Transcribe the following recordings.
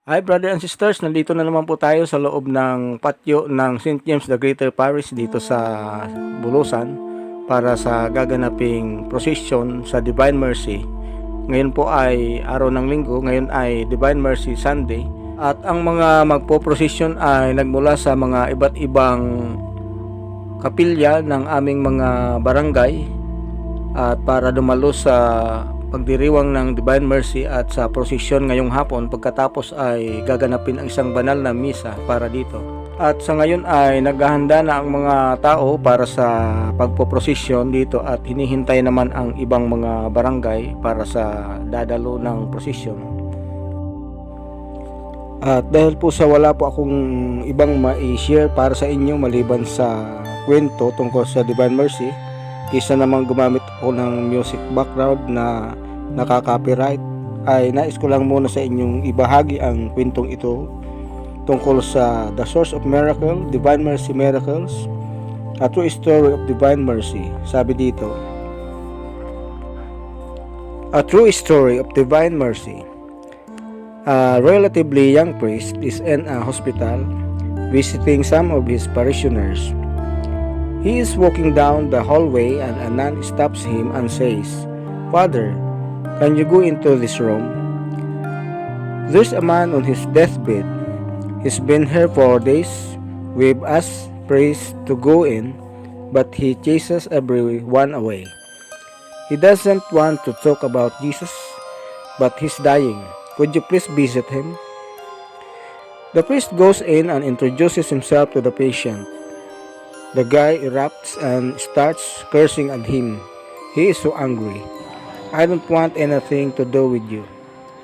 Hi brother and sisters, nandito na naman po tayo sa loob ng patio ng St. James the Greater Parish dito sa Bulusan para sa gaganaping procession sa Divine Mercy. Ngayon po ay araw ng linggo, ngayon ay Divine Mercy Sunday at ang mga magpo-procession ay nagmula sa mga iba't ibang kapilya ng aming mga barangay at para dumalo sa pagdiriwang ng Divine Mercy at sa prosesyon ngayong hapon. Pagkatapos ay gaganapin ang isang banal na misa para dito. At sa ngayon ay naghahanda na ang mga tao para sa pagpoprosesyon dito at hinihintay naman ang ibang mga barangay para sa dadalo ng prosesyon. At dahil po sa wala po akong ibang ma-share para sa inyo maliban sa kwento tungkol sa Divine Mercy, kaysa naman gumamit ako ng music background na nakaka-copyright, ay nais ko lang muna sa inyong ibahagi ang kwentong ito tungkol sa The Source of Miracle, Divine Mercy Miracles, a true story of Divine Mercy. Sabi dito, a true story of Divine Mercy. A relatively young priest is in a hospital visiting some of his parishioners. He is walking down the hallway and a nun stops him and says, "Father, can you go into this room? There's a man on his deathbed. He's been here for days. We've asked priests to go in, but he chases everyone away. He doesn't want to talk about Jesus, but he's dying. Could you please visit him?" The priest goes in and introduces himself to the patient. The guy erupts and starts cursing at him. He is so angry. "I don't want anything to do with you.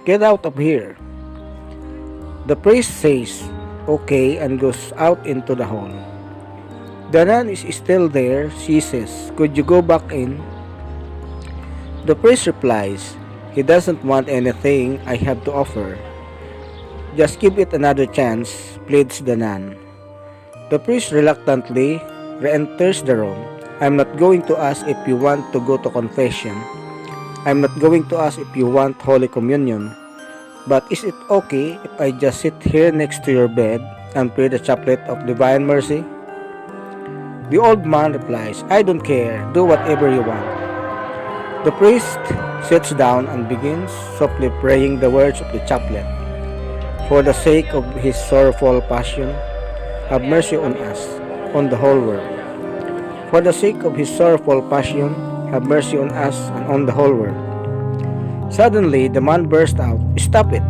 Get out of here." The priest says, "Okay," and goes out into the hall. The nun is still there. She says, "Could you go back in?" The priest replies, "He doesn't want anything I have to offer. Just give it another chance," pleads the nun. The priest reluctantly re-enters the room. "I'm not going to ask if you want to go to confession. I'm not going to ask if you want Holy Communion. But is it okay if I just sit here next to your bed and pray the chaplet of Divine Mercy?" The old man replies, "I don't care. Do whatever you want." The priest sits down and begins softly praying the words of the chaplet. "For the sake of his sorrowful passion, have mercy on us, on the whole world. For the sake of his sorrowful passion, have mercy on us and on the whole world." Suddenly, the man burst out, "Stop it!"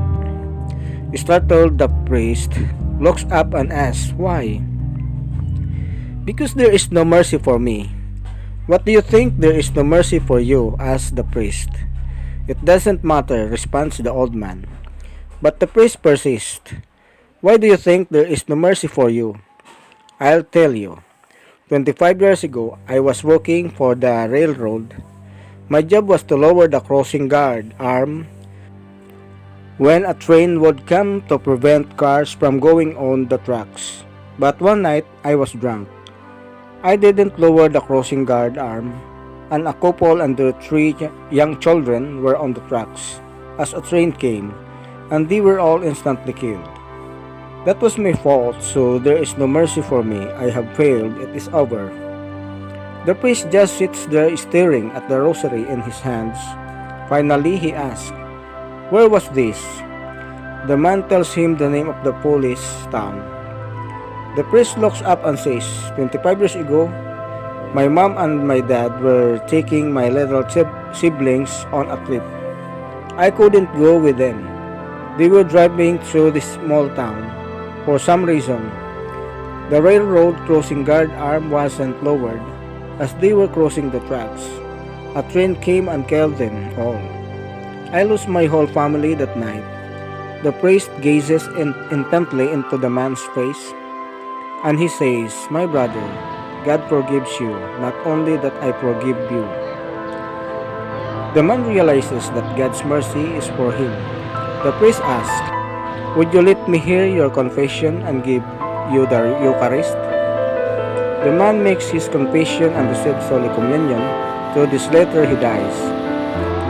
Startled, the priest looks up and asks, "Why?" "Because there is no mercy for me." "What do you think there is no mercy for you?" asked the priest. "It doesn't matter," responds the old man. But the priest persists. "Why do you think there is no mercy for you?" "I'll tell you. 25 years ago, I was working for the railroad. My job was to lower the crossing guard arm when a train would come to prevent cars from going on the tracks. But one night, I was drunk. I didn't lower the crossing guard arm, and a couple and their 3 young children were on the tracks as a train came, and they were all instantly killed. That was my fault, so there is no mercy for me. I have failed. It is over." The priest just sits there staring at the rosary in his hands. Finally, he asks, "Where was this?" The man tells him the name of the police town. The priest looks up and says, 25 years ago, my mom and my dad were taking my little siblings on a trip. I couldn't go with them. They were driving through this small town. For some reason, the railroad crossing guard arm wasn't lowered. As they were crossing the tracks, a train came and killed them all. I lost my whole family that night." The priest gazes intently into the man's face, and he says, "My brother, God forgives you, not only that I forgive you." The man realizes that God's mercy is for him. The priest asks, "Would you let me hear your confession and give you the Eucharist?" The man makes his confession and receives Holy Communion. Through this letter, he dies.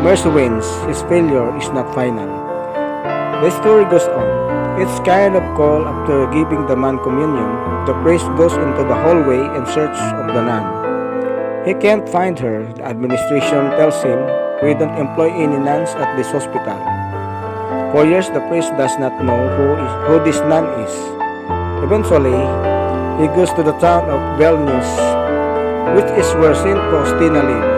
Mercy wins. His failure is not final. The story goes on. It's kind of cool. After giving the man communion, the priest goes into the hallway in search of the nun. He can't find her. The administration tells him, "We don't employ any nuns at this hospital." For years, the priest does not know who this nun is. Eventually, he goes to the town of Vilnius, which is where Saint Faustina lived.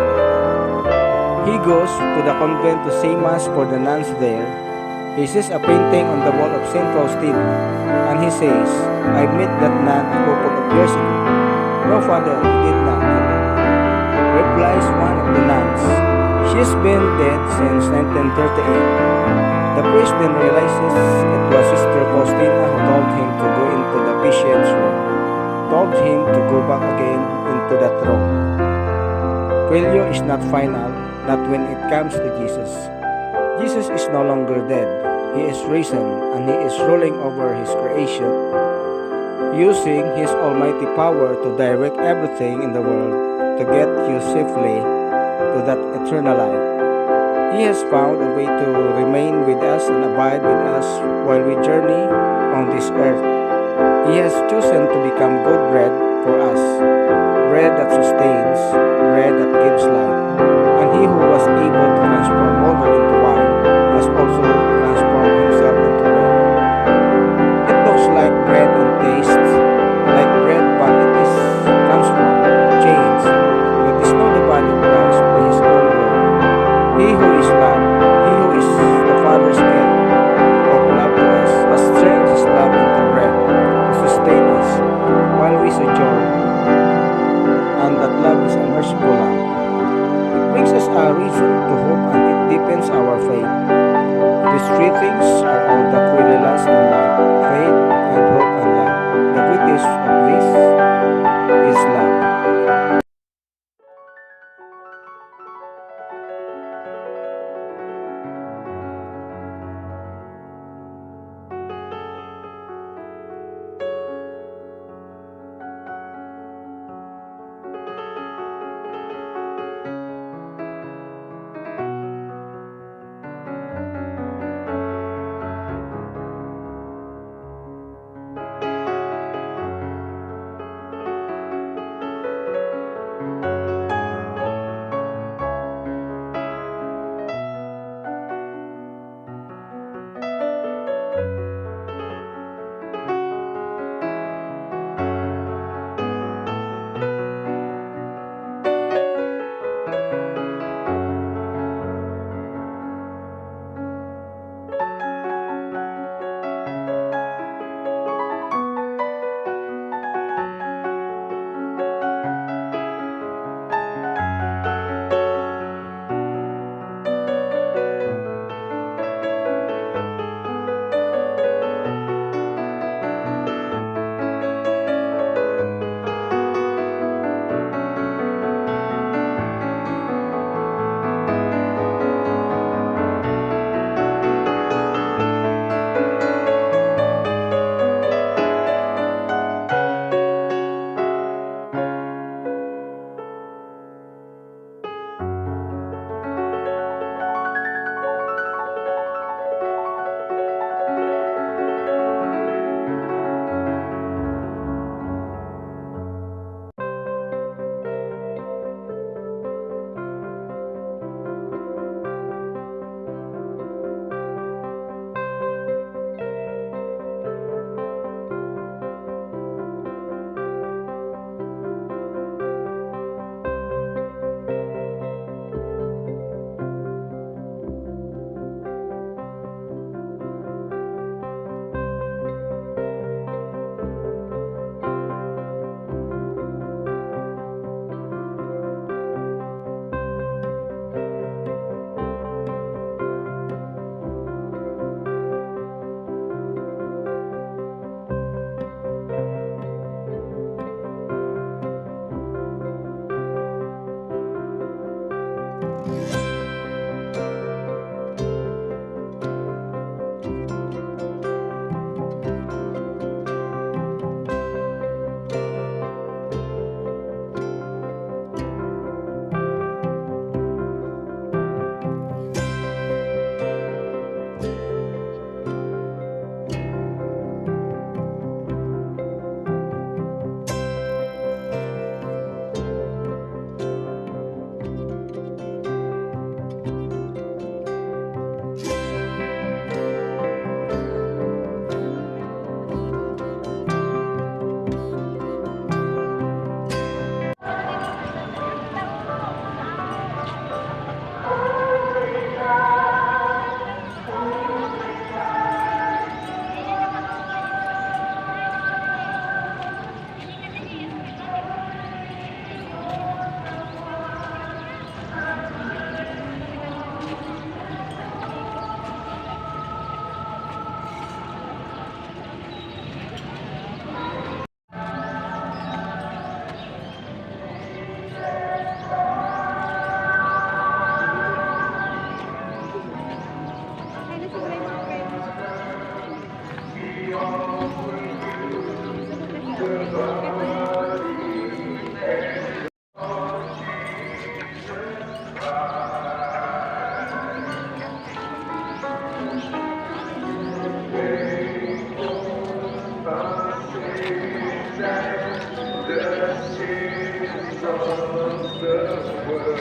He goes to the convent to say mass for the nuns there. He sees a painting on the wall of Saint Faustina, and he says, "I met that nun a couple of years ago." "No, Father, he did not," replies one of the nuns. "She's been dead since 1938. The priest then realizes it was Sister Faustina who told him to go into the patient's room, told him to go back again into that room. Failure is not final, not when it comes to Jesus. Jesus is no longer dead. He is risen, and He is ruling over His creation, using His almighty power to direct everything in the world to get you safely to that eternal life. He has found a way to remain with us and abide with us while we journey on this earth. He has chosen to become good bread for us, bread that sustains, bread that gives life. And He who was able to transform water into wine has also transformed Himself into bread. It looks like bread and tastes like bread, but it is transformed, changed. It is not the body of Christ by His own word. He who is love, He who is the Father's gift of love to us, has turned His love into bread to sustain us while we sojourn, and that love is a merciful love. It brings us a reason to hope, and it deepens our faith. It is The sins of the world.